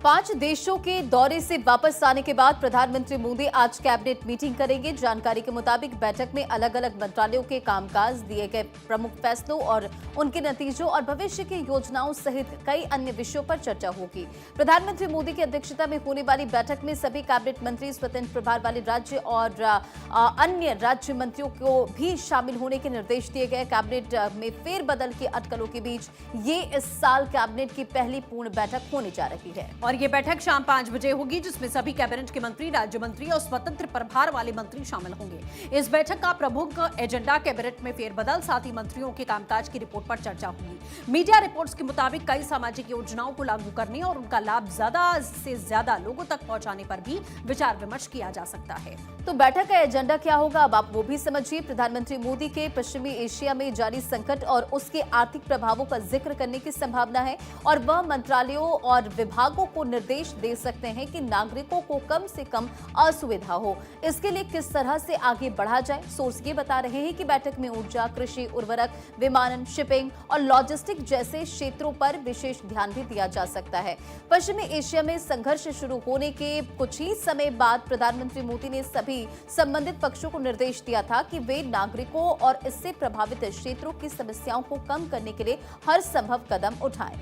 5 देशों के दौरे से वापस आने के बाद प्रधानमंत्री मोदी आज कैबिनेट मीटिंग करेंगे। जानकारी के मुताबिक बैठक में अलग अलग मंत्रालयों के कामकाज, दिए गए प्रमुख फैसलों और उनके नतीजों और भविष्य की योजनाओं सहित कई अन्य विषयों पर चर्चा होगी। प्रधानमंत्री मोदी की अध्यक्षता में होने वाली बैठक में सभी कैबिनेट मंत्री, स्वतंत्र प्रभार वाले राज्य और अन्य राज्य मंत्रियों को भी शामिल होने के निर्देश दिए गए। कैबिनेट में फेरबदल की अटकलों के बीच ये इस साल कैबिनेट की पहली पूर्ण बैठक होने जा रही है और ये बैठक शाम 5 बजे होगी, जिसमें सभी कैबिनेट के मंत्री, राज्य मंत्री और स्वतंत्र प्रभार वाले मंत्री शामिल होंगे। इस बैठक का प्रमुख एजेंडा कैबिनेट में फेरबदल, साथ ही मंत्रियों के कामकाज की रिपोर्ट पर चर्चा होगी। मीडिया रिपोर्ट्स के मुताबिक कई सामाजिक योजनाओं को लागू करने और उनका लाभ ज्यादा से ज्यादा लोगों तक पहुंचाने पर भी विचार विमर्श किया जा सकता है। तो बैठक का एजेंडा क्या होगा, अब आप वो भी समझिए। प्रधानमंत्री मोदी के पश्चिमी एशिया में जारी संकट और उसके आर्थिक प्रभावों का जिक्र करने की संभावना है और वह मंत्रालयों और विभागों को निर्देश दे सकते हैं कि नागरिकों को कम से कम असुविधा हो। इसके लिए किस तरह से आगे बढ़ा जाए। सोर्स ये बता रहे हैं कि बैठक में ऊर्जा, कृषि, उर्वरक, विमानन, शिपिंग और लॉजिस्टिक जैसे क्षेत्रों पर विशेष ध्यान भी दिया जा सकता है। पश्चिमी एशिया में संघर्ष शुरू होने के कुछ ही समय बाद प्रधानमंत्री मोदी ने सभी संबंधित पक्षों को निर्देश दिया था कि वे नागरिकों और इससे प्रभावित क्षेत्रों की समस्याओं को कम करने के लिए हर संभव कदम उठाएं।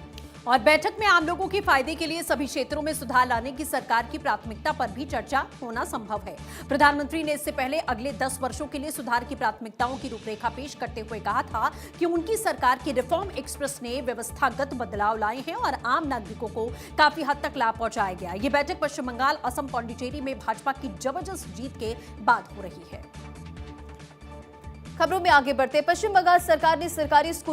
और बैठक में आम लोगों के फायदे के लिए सभी क्षेत्रों में सुधार लाने की सरकार की प्राथमिकता पर भी चर्चा होना संभव है। प्रधानमंत्री ने इससे पहले अगले 10 वर्षों के लिए सुधार की प्राथमिकताओं की रूपरेखा पेश करते हुए कहा था कि उनकी सरकार की रिफॉर्म एक्सप्रेस ने व्यवस्थागत बदलाव लाए हैं और आम नागरिकों को काफी हद तक लाभ पहुंचाया गया। ये बैठक पश्चिम बंगाल, असम, पौंडीचेरी में भाजपा की जबरदस्त जीत के बाद हो रही है। खबरों में आगे बढ़ते, पश्चिम बंगाल सरकार ने सरकारी स्कूल